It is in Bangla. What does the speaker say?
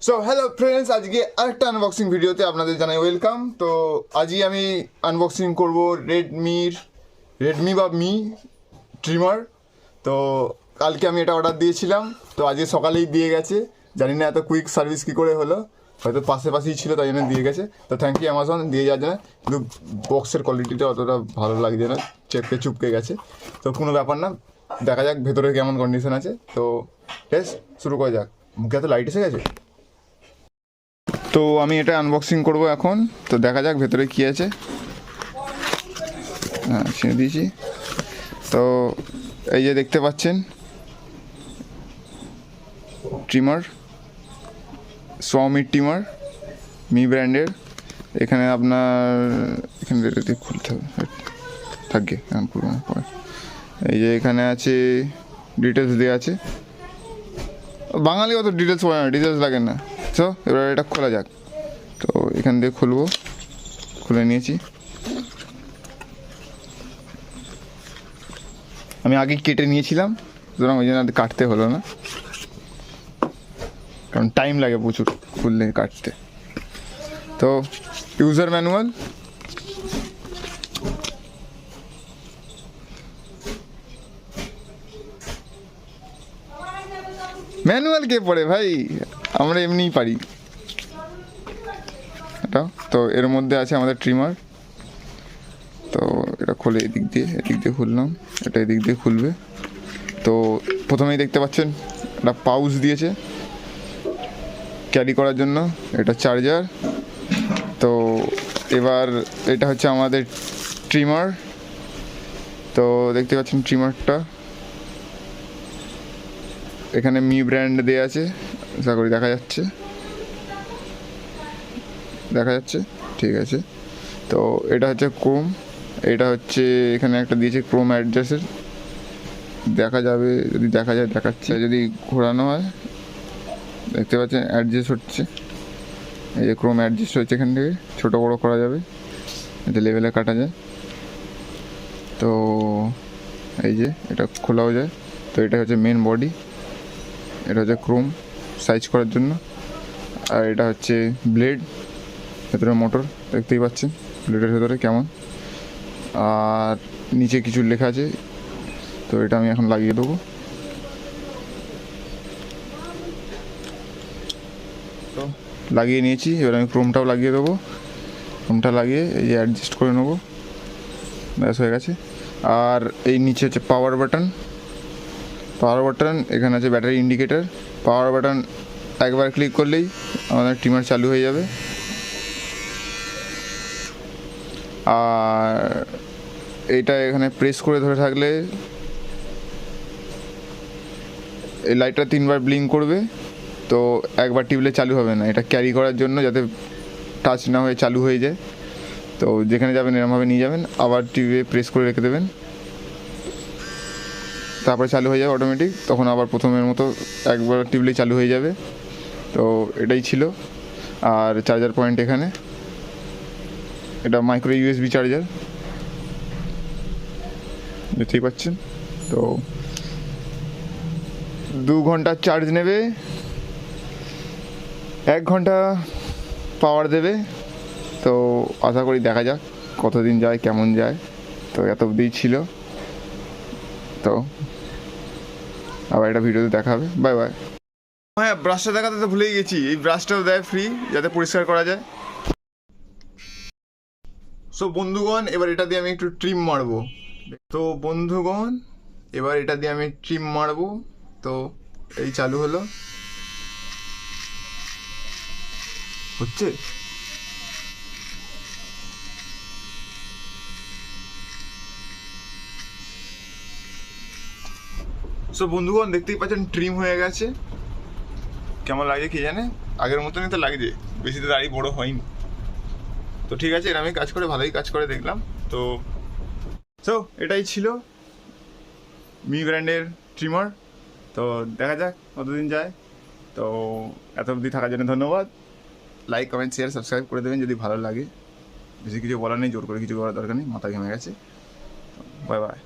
সো হ্যালো ফ্রেন্ডস, আজকে আরেকটা আনবক্সিং ভিডিওতে আপনাদের জানাই ওয়েলকাম। তো আজই আমি আনবক্সিং করব রেডমি বা মি ট্রিমার। তো কালকে আমি এটা অর্ডার দিয়েছিলাম, তো আজকে সকালেই দিয়ে গেছে। জানি না এত কুইক সার্ভিস কী করে হলো, হয়তো পাশেই ছিল তাই জন্য দিয়ে গেছে। তো থ্যাংক ইউ অ্যামাজন, দিয়ে যাওয়ার জন্য। কিন্তু বক্সের কোয়ালিটিটা অতটা ভালো লাগছে না, চুপকে গেছে। তো কোনো ব্যাপার না, দেখা যাক ভেতরে কেমন কন্ডিশন আছে। তো টেস্ট শুরু করা যাক। মুখে এত লাইট এসে গেছে। তো আমি এটা আনবক্সিং করব এখন। তো দেখা যাক ভেতরে কী আছে। হ্যাঁ, ছিঁড়ে দিয়েছি। তো এই যে দেখতে পাচ্ছেন ট্রিমার, Xiaomi ট্রিমার, মি ব্র্যান্ডের। এখানে এখানে খুলতে হবে, থাকবে এখন পুরো পরে। এই যে এখানে আছে ডিটেলস দেওয়া আছে। বাঙালি অত ডিটেলস লাগে না। তো এবার এটা খোলা যাক। তো এখান দিয়ে খুলে নিয়েছি। আমি আগে কেটে নিয়েছিলাম, সুতরাং ওই জন্য কাটতে হলো না, কারণ টাইম লাগে প্রচুর খুললে কাটতে। তো ইউজার ম্যানুয়াল কে পড়ে ভাই, আমরা এমনিই পারি এটা। তো এর মধ্যে আছে আমাদের ট্রিমার। তো এটা খুলে এদিক দিয়ে খুললাম, এটা এদিক দিয়ে খুলবে। তো প্রথমেই দেখতে পাচ্ছেন একটা পাউচ দিয়েছে ক্যারি করার জন্য, এটা চার্জার। তো এবার এটা হচ্ছে আমাদের ট্রিমার। তো দেখতে পাচ্ছেন ট্রিমারটা, এখানে মি ব্র্যান্ড দেওয়া আছে, আশা করি দেখা যাচ্ছে, ঠিক আছে। তো এটা হচ্ছে ক্রোম, এটা হচ্ছে এখানে একটা দিয়েছে ক্রোম অ্যাডজাস্টের, দেখা যাবে যদি দেখা যায় দেখাচ্ছে। যদি ঘোরানো হয় দেখতে পাচ্ছেন অ্যাডজাস্ট হচ্ছে, এই যে ক্রোম অ্যাডজাস্ট হচ্ছে, এখান থেকে ছোটো বড়ো করা যাবে, এটা লেভেলে কাটা যায়। তো এই যে এটা খোলাও যায়। তো এটা হচ্ছে মেন বডি, এটা হচ্ছে ক্রোম সাইজ করার জন্য, আর এটা হচ্ছে ব্লেড, ভেতরে মোটর দেখতেই পাচ্ছেন ব্লেডের ভেতরে কেমন, আর নিচে কিছু লেখা আছে। তো এটা আমি এখন লাগিয়ে দেবো। তো লাগিয়ে নিয়েছি, এবার আমি ক্রোমটাও লাগিয়ে দেবো। ক্রোমটা লাগিয়ে এই যে অ্যাডজাস্ট করে নেবো, ব্যাস হয়ে গেছে। আর এই নিচে হচ্ছে পাওয়ার বাটন, এখানে আছে ব্যাটারি ইন্ডিকেটার। পাওয়ার বাটন একবার ক্লিক করলেই আমাদের ট্রিমার চালু হয়ে যাবে। আর এইটা এখানে প্রেস করে ধরে থাকলে এই লাইটটা 3বার ব্লিঙ্ক করবে। তো একবার টিপলে চালু হবে না, এটা ক্যারি করার জন্য, যাতে টাচ না হয়ে চালু হয়ে যায়। তো যেখানে যাবেন এরমভাবে নিয়ে যাবেন, আবার টিপে প্রেস করে রেখে দেবেন, তারপরে চালু হয়ে যাবে অটোমেটিক। তখন আবার প্রথমের মতো একবার টিপলেই চালু হয়ে যাবে। তো এটাই ছিল। আর চার্জার পয়েন্ট এখানে, এটা মাইক্রো ইউএসবি চার্জার, দেখতেই পাচ্ছেন। তো 2 ঘন্টার চার্জ নেবে, 1 ঘন্টা পাওয়ার দেবে। তো আশা করি দেখা যাক কতদিন যায়, কেমন যায়। তো এত অবধি ছিল। তো আবার একটা ভিডিওতে দেখা হবে, বাই বাই। হ্যাঁ, ব্রাশটা দেখাতে তো ভুলেই গেছি, এই ব্রাশটাও দেয় ফ্রি, যাতে পরিষ্কার করা যায়। সো বন্ধুগণ, এবার এটা দিয়ে আমি একটু ট্রিম মারবো। তো এই চালু হলো, হচ্ছে। সো বন্ধুগণ, দেখতেই পাচ্ছেন ট্রিম হয়ে গেছে। কেমন লাগে কে জানে, আগের মতনই তো লাগছে, বেশি তো দাড়ি বড় হয়নি। তো ঠিক আছে, এরকমই ভালোই কাজ করে দেখলাম। তো এটাই ছিল মি ব্র্যান্ডের ট্রিমার। তো দেখা যাক কতদিন যায়। তো এত অবধি থাকার জন্য ধন্যবাদ। লাইক, কমেন্ট, শেয়ার, সাবস্ক্রাইব করে দেবেন যদি ভালো লাগে। বেশি কিছু বলার নেই, জোর করে কিছু করার দরকার নেই, মাথা ঘেমে গেছে। Bye bye.